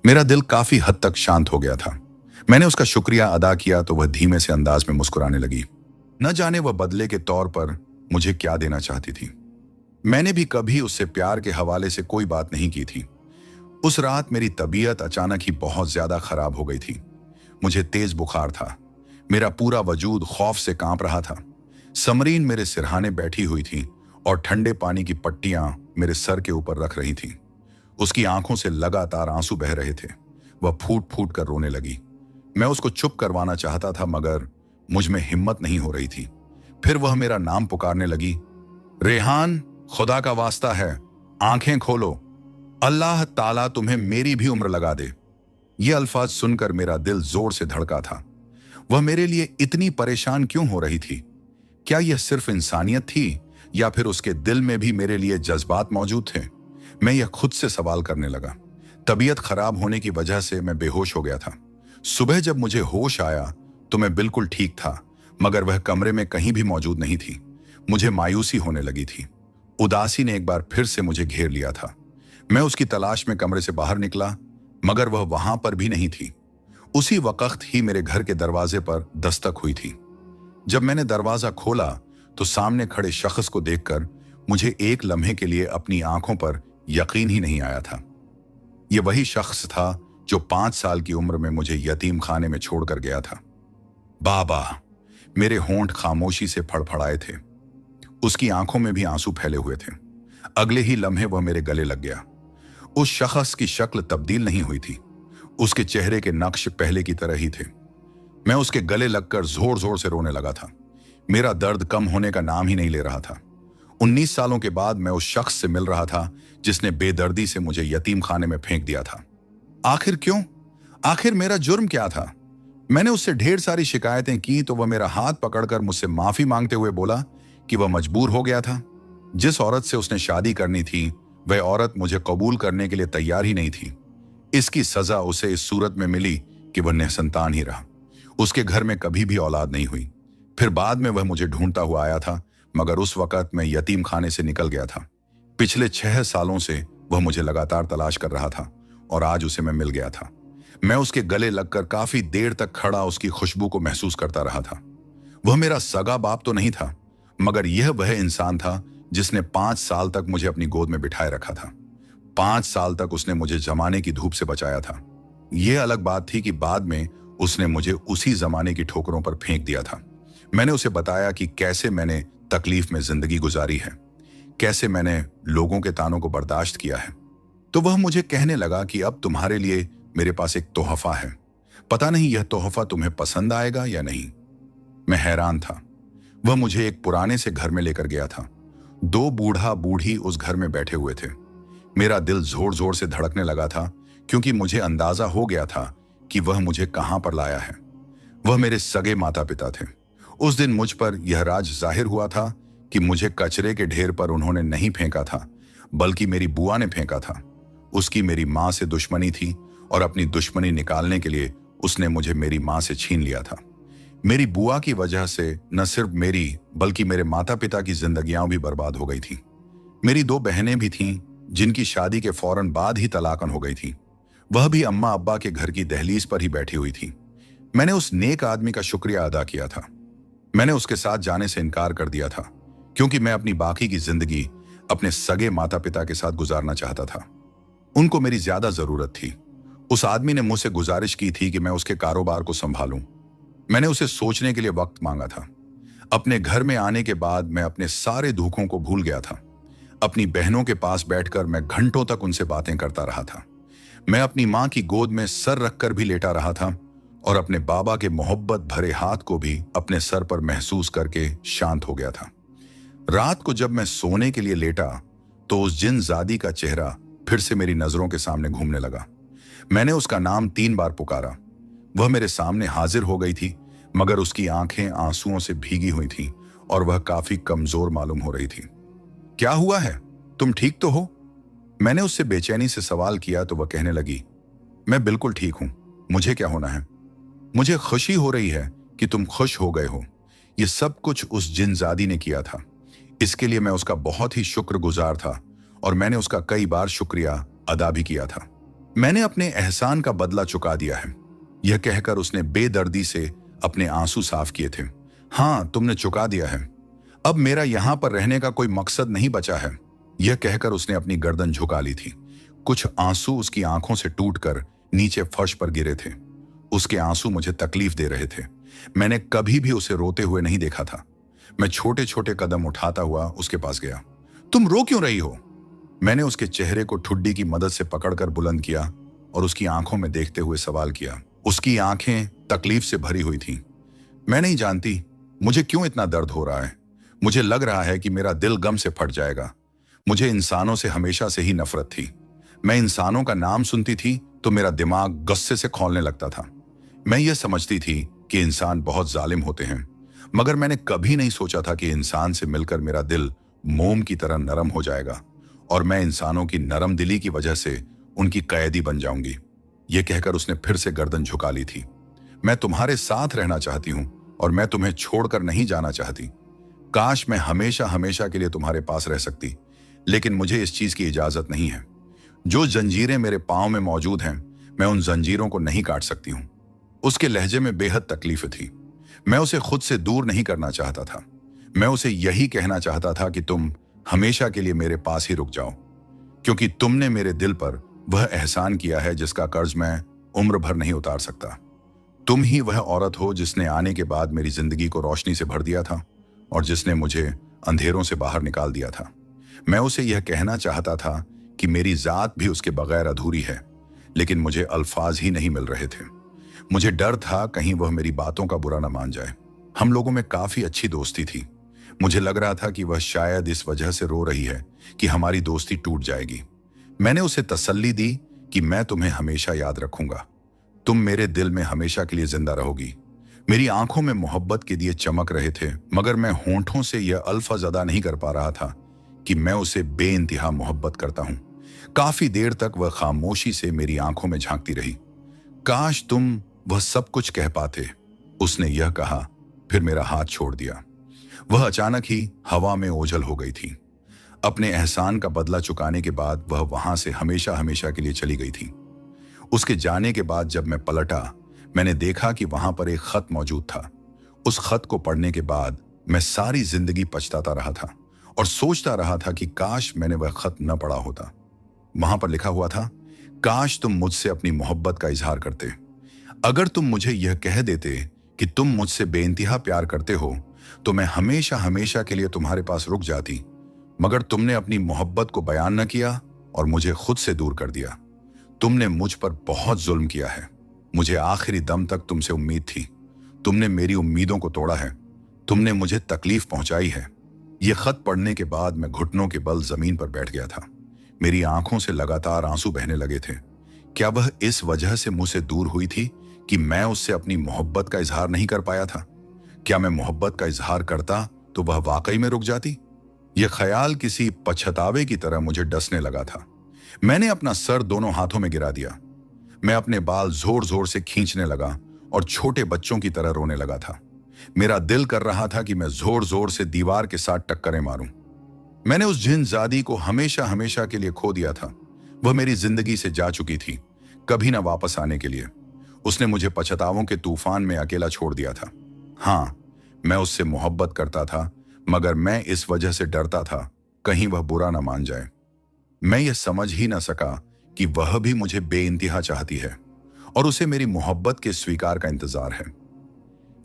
मेरा दिल काफी हद तक शांत हो गया था। मैंने उसका शुक्रिया अदा किया तो वह धीमे से अंदाज में मुस्कुराने लगी। न जाने वह बदले के तौर पर मुझे क्या देना चाहती थी। मैंने भी कभी उससे प्यार के हवाले से कोई बात नहीं की थी। उस रात मेरी तबीयत अचानक ही बहुत ज्यादा खराब हो गई थी। मुझे तेज बुखार था। मेरा पूरा वजूद खौफ से कांप रहा था। समरीन मेरे सिरहाने बैठी हुई थी और ठंडे पानी की पट्टियां मेरे सर के ऊपर रख रही थी। उसकी आंखों से लगातार आंसू बह रहे थे। वह फूट फूट कर रोने लगी। मैं उसको चुप करवाना चाहता था, मगर मुझ में हिम्मत नहीं हो रही थी। फिर वह मेरा नाम पुकारने लगी। रेहान, खुदा का वास्ता है, आंखें खोलो, अल्लाह ताला तुम्हें मेरी भी उम्र लगा दे। ये अल्फाज सुनकर मेरा दिल जोर से धड़का था। वह मेरे लिए इतनी परेशान क्यों हो रही थी? क्या यह सिर्फ इंसानियत थी, या फिर उसके दिल में भी मेरे लिए जज्बात मौजूद थे? मैं यह खुद से सवाल करने लगा। तबीयत खराब होने की वजह से मैं बेहोश हो गया था। सुबह जब मुझे होश आया तो मैं बिल्कुल ठीक था, मगर वह कमरे में कहीं भी मौजूद नहीं थी। मुझे मायूसी होने लगी थी। उदासी ने एक बार फिर से मुझे घेर लिया था। मैं उसकी तलाश में कमरे से बाहर निकला, मगर वह वहां पर भी नहीं थी। उसी वक्त ही मेरे घर के दरवाजे पर दस्तक हुई थी। जब मैंने दरवाजा खोला तो सामने खड़े शख्स को देखकर मुझे एक लम्हे के लिए अपनी आंखों पर यकीन ही नहीं आया था। यह वही शख्स था जो 5 साल की उम्र में मुझे यतीम खाने में छोड़कर गया था। बाबा! मेरे होंठ खामोशी से फड़फड़ाए थे। उसकी आंखों में भी आंसू फैले हुए थे। अगले ही लम्हे वह मेरे गले लग गया। उस शख्स की शक्ल तब्दील नहीं हुई थी। उसके चेहरे के नक्श पहले की तरह ही थे। मैं उसके गले लगकर जोर जोर से रोने लगा था। मेरा दर्द कम होने का नाम ही नहीं ले रहा था। 19 सालों के बाद मैं उस शख्स से मिल रहा था जिसने बेदर्दी से मुझे यतीम खाने में फेंक दिया था। आखिर क्यों? आखिर मेरा जुर्म क्या था? मैंने उससे ढेर सारी शिकायतें की तो वह मेरा हाथ पकड़कर मुझसे माफी मांगते हुए बोला कि वह मजबूर हो गया था। जिस औरत से उसने शादी करनी थी, वह औरत मुझे कबूल करने के लिए तैयार ही नहीं थी। इसकी सजा उसे इस सूरत में मिली कि वह निसंतान ही रहा। उसके घर में कभी भी औलाद नहीं हुई। फिर बाद में वह मुझे ढूंढता हुआ आया था, मगर उस वक्त मैं यतीम खाने से निकल गया था। पिछले 6 सालों से वह मुझे लगातार तलाश कर रहा था और आज उसे मैं मिल गया था। मैं उसके गले लगकर काफी देर तक खड़ा उसकी खुशबू को महसूस करता रहा था। वह मेरा सगा बाप तो नहीं था, मगर यह वह इंसान था जिसने 5 साल तक मुझे अपनी गोद में बिठाए रखा था। 5 साल तक उसने मुझे जमाने की धूप से बचाया था। यह अलग बात थी कि बाद में उसने मुझे उसी जमाने की ठोकरों पर फेंक दिया था। मैंने उसे बताया कि कैसे मैंने तकलीफ में जिंदगी गुजारी है, कैसे मैंने लोगों के तानों को बर्दाश्त किया है। तो वह मुझे कहने लगा कि अब तुम्हारे लिए मेरे पास एक तोहफा है, पता नहीं यह तोहफा तुम्हें पसंद आएगा या नहीं। मैं हैरान था। वह मुझे एक पुराने से घर में लेकर गया था। 2 बूढ़ा बूढ़ी उस घर में बैठे हुए थे। मेरा दिल जोर जोर से धड़कने लगा था, क्योंकि मुझे अंदाजा हो गया था कि वह मुझे कहां पर लाया है। वह मेरे सगे माता पिता थे। उस दिन मुझ पर यह राज जाहिर हुआ था कि मुझे कचरे के ढेर पर उन्होंने नहीं फेंका था, बल्कि मेरी बुआ ने फेंका था। उसकी मेरी मां से दुश्मनी थी और अपनी दुश्मनी निकालने के लिए उसने मुझे मेरी मां से छीन लिया था। मेरी बुआ की वजह से न सिर्फ मेरी बल्कि मेरे माता पिता की जिंदगियां भी बर्बाद हो गई थी। मेरी 2 बहनें भी थीं जिनकी शादी के फौरन बाद ही तलाकन हो गई थी। वह भी अम्मा अब्बा के घर की दहलीज पर ही बैठी हुई थी। मैंने उस नेक आदमी का शुक्रिया अदा किया था। मैंने उसके साथ जाने से इनकार कर दिया था, क्योंकि मैं अपनी बाकी की जिंदगी अपने सगे माता पिता के साथ गुजारना चाहता था। उनको मेरी ज्यादा जरूरत थी। उस आदमी ने मुझसे गुजारिश की थी कि मैं उसके कारोबार को संभालूं। मैंने उसे सोचने के लिए वक्त मांगा था। अपने घर में आने के बाद मैं अपने सारे दुखों को भूल गया था। अपनी बहनों के पास बैठकर मैं घंटों तक उनसे बातें करता रहा था। मैं अपनी मां की गोद में सर रखकर भी लेटा रहा था और अपने बाबा के मोहब्बत भरे हाथ को भी अपने सर पर महसूस करके शांत हो गया था। रात को जब मैं सोने के लिए लेटा तो उस जिनजादी का चेहरा फिर से मेरी नजरों के सामने घूमने लगा। मैंने उसका नाम 3 बार पुकारा। वह मेरे सामने हाजिर हो गई थी, मगर उसकी आंखें आंसुओं से भीगी हुई थीं और वह काफी कमजोर मालूम हो रही थी। क्या हुआ है? तुम ठीक तो हो? मैंने उससे बेचैनी से सवाल किया तो वह कहने लगी, मैं बिल्कुल ठीक हूं, मुझे क्या होना है? मुझे खुशी हो रही है कि तुम खुश हो गए हो। ये सब कुछ उस जिनजादी ने किया था। इसके लिए मैं उसका बहुत ही शुक्रगुजार था और मैंने उसका कई बार शुक्रिया अदा भी किया था। मैंने अपने एहसान का बदला चुका दिया है, यह कहकर उसने बेदर्दी से अपने आंसू साफ किए थे। हां, तुमने चुका दिया है। अब मेरा यहां पर रहने का कोई मकसद नहीं बचा है, यह कहकर उसने अपनी गर्दन झुका ली थी। कुछ आंसू उसकी आंखों से टूटकर नीचे फर्श पर गिरे थे। उसके आंसू मुझे तकलीफ दे रहे थे। मैंने कभी भी उसे रोते हुए नहीं देखा था। मैं छोटे छोटे कदम उठाता हुआ उसके पास गया। तुम रो क्यों रही हो? मैंने उसके चेहरे को ठुड्डी की मदद से पकड़कर बुलंद किया और उसकी आंखों में देखते हुए सवाल किया। उसकी आंखें तकलीफ से भरी हुई थीं। मैं नहीं जानती मुझे क्यों इतना दर्द हो रहा है। मुझे लग रहा है कि मेरा दिल गम से फट जाएगा। मुझे इंसानों से हमेशा से ही नफरत थी। मैं इंसानों का नाम सुनती थी तो मेरा दिमाग गुस्से से खौलने लगता था। मैं ये समझती थी कि इंसान बहुत जालिम होते हैं, मगर मैंने कभी नहीं सोचा था कि इंसान से मिलकर मेरा दिल मोम की तरह नरम हो जाएगा और मैं इंसानों की नरम दिली की वजह से उनकी कैदी बन जाऊंगी। यह कहकर उसने फिर से गर्दन झुका ली थी। मैं तुम्हारे साथ रहना चाहती हूं और मैं तुम्हें छोड़कर नहीं जाना चाहती। काश मैं हमेशा हमेशा के लिए तुम्हारे पास रह सकती, लेकिन मुझे इस चीज की इजाजत नहीं है। जो जंजीरें मेरे पांव में मौजूद हैं, मैं उन जंजीरों को नहीं काट सकती हूं। उसके लहजे में बेहद तकलीफ थी। मैं उसे खुद से दूर नहीं करना चाहता था। मैं उसे यही कहना चाहता था कि तुम हमेशा के लिए मेरे पास ही रुक जाओ, क्योंकि तुमने मेरे दिल पर वह एहसान किया है जिसका कर्ज मैं उम्र भर नहीं उतार सकता। तुम ही वह औरत हो जिसने आने के बाद मेरी जिंदगी को रोशनी से भर दिया था और जिसने मुझे अंधेरों से बाहर निकाल दिया था। मैं उसे यह कहना चाहता था कि मेरी जात भी उसके बगैर अधूरी है, लेकिन मुझे अल्फाज ही नहीं मिल रहे थे। मुझे डर था कहीं वह मेरी बातों का बुरा न मान जाए। हम लोगों में काफी अच्छी दोस्ती थी। मुझे लग रहा था कि वह शायद इस वजह से रो रही है कि हमारी दोस्ती टूट जाएगी। मैंने उसे तसल्ली दी कि मैं तुम्हें हमेशा याद रखूंगा। तुम मेरे दिल में हमेशा के लिए जिंदा रहोगी। मेरी आंखों में मोहब्बत के दिए चमक रहे थे, मगर मैं होंठों से यह अल्फाज अदा नहीं कर पा रहा था कि मैं उसे बेइंतहा मोहब्बत करता हूं। काफी देर तक वह खामोशी से मेरी आंखों में झांकती रही। काश तुम वह सब कुछ कह पाते, उसने यह कहा, फिर मेरा हाथ छोड़ दिया। वह अचानक ही हवा में ओझल हो गई थी। अपने एहसान का बदला चुकाने के बाद वह वहां से हमेशा हमेशा के लिए चली गई थी। उसके जाने के बाद जब मैं पलटा, मैंने देखा कि वहां पर एक खत मौजूद था। उस खत को पढ़ने के बाद मैं सारी जिंदगी पछताता रहा था और सोचता रहा था कि काश मैंने वह खत न पढ़ा होता। वहां पर लिखा हुआ था, काश तुम मुझसे अपनी मोहब्बत का इजहार करते। अगर तुम मुझे यह कह देते कि तुम मुझसे बेइंतहा प्यार करते हो, तो मैं हमेशा हमेशा के लिए तुम्हारे पास रुक जाती, मगर तुमने अपनी मोहब्बत को बयान न किया और मुझे खुद से दूर कर दिया। तुमने मुझ पर बहुत जुल्म किया है। मुझे आखिरी दम तक तुमसे उम्मीद थी। तुमने मेरी उम्मीदों को तोड़ा है। तुमने मुझे तकलीफ पहुंचाई है। यह खत पढ़ने के बाद मैं घुटनों के बल जमीन पर बैठ गया था। मेरी आंखों से लगातार आंसू बहने लगे थे। क्या वह इस वजह से मुझसे दूर हुई थी कि मैं उससे अपनी मोहब्बत का इजहार नहीं कर पाया था? क्या मैं मोहब्बत का इजहार करता तो वह वाकई में रुक जाती? यह ख्याल किसी पछतावे की तरह मुझे डसने लगा था। मैंने अपना सर दोनों हाथों में गिरा दिया। मैं अपने बाल जोर जोर से खींचने लगा और छोटे बच्चों की तरह रोने लगा था। मेरा दिल कर रहा था कि मैं जोर जोर से दीवार के साथ टक्करें मारूं। मैंने उस जिनजादी को हमेशा हमेशा के लिए खो दिया था। वह मेरी जिंदगी से जा चुकी थी, कभी ना वापस आने के लिए। उसने मुझे पछतावों के तूफान में अकेला छोड़ दिया था। हाँ, मैं उससे मोहब्बत करता था, मगर मैं इस वजह से डरता था कहीं वह बुरा ना मान जाए। मैं यह समझ ही ना सका कि वह भी मुझे बेइंतहा चाहती है और उसे मेरी मोहब्बत के स्वीकार का इंतजार है।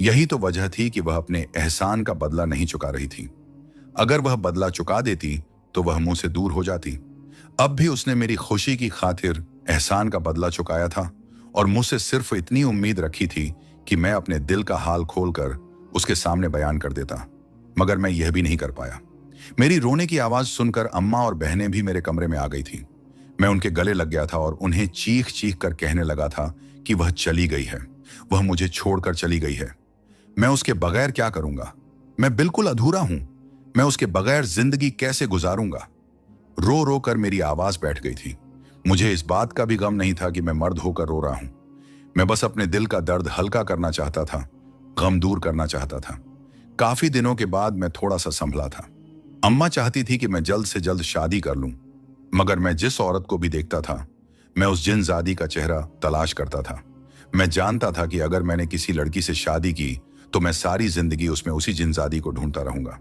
यही तो वजह थी कि वह अपने एहसान का बदला नहीं चुका रही थी। अगर वह बदला चुका देती तो वह मुझसे दूर हो जाती। अब भी उसने मेरी खुशी की खातिर एहसान का बदला चुकाया था और मुझसे सिर्फ इतनी उम्मीद रखी थी कि मैं अपने दिल का हाल खोलकर उसके सामने बयान कर देता, मगर मैं यह भी नहीं कर पाया। मेरी रोने की आवाज सुनकर अम्मा और बहनें भी मेरे कमरे में आ गई थी। मैं उनके गले लग गया था और उन्हें चीख चीख कर कहने लगा था कि वह चली गई है, वह मुझे छोड़कर चली गई है। मैं उसके बगैर क्या करूंगा? मैं बिल्कुल अधूरा हूं। मैं उसके बगैर जिंदगी कैसे गुजारूंगा? रो रो कर मेरी आवाज बैठ गई थी। मुझे इस बात का भी गम नहीं था कि मैं मर्द होकर रो रहा हूं। मैं बस अपने दिल का दर्द हल्का करना चाहता था, गम दूर करना चाहता था। काफी दिनों के बाद मैं थोड़ा सा संभला था। अम्मा चाहती थी कि मैं जल्द से जल्द शादी कर लूं, मगर मैं जिस औरत को भी देखता था, मैं उस जिनजादी का चेहरा तलाश करता था। मैं जानता था कि अगर मैंने किसी लड़की से शादी की तो मैं सारी जिंदगी उसमें उसी जिनजादी को ढूंढता रहूंगा।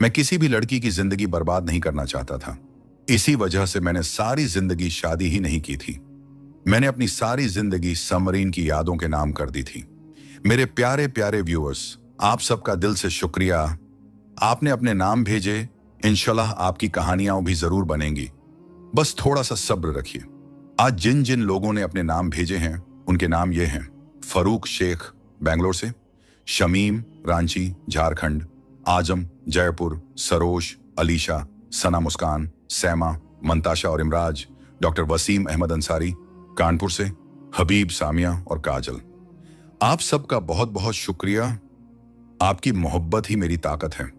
मैं किसी भी लड़की की जिंदगी बर्बाद नहीं करना चाहता था। इसी वजह से मैंने सारी जिंदगी शादी ही नहीं की थी। मैंने अपनी सारी जिंदगी समरीन की यादों के नाम कर दी थी। मेरे प्यारे प्यारे व्यूअर्स, आप सबका दिल से शुक्रिया। आपने अपने नाम भेजे। इंशाल्लाह आपकी कहानियां भी जरूर बनेंगी। बस थोड़ा सा सब्र रखिए। आज जिन जिन लोगों ने अपने नाम भेजे हैं उनके नाम ये हैं: फरूक शेख बेंगलोर से, शमीम रांची झारखंड, आजम जयपुर, सरोज, अलीशा, सना मुस्कान, सैमा, मंताशा और इमराज, डॉक्टर वसीम अहमद अंसारी कानपुर से, हबीब, सामिया और काजल। आप सबका बहुत बहुत शुक्रिया। आपकी मोहब्बत ही मेरी ताकत है।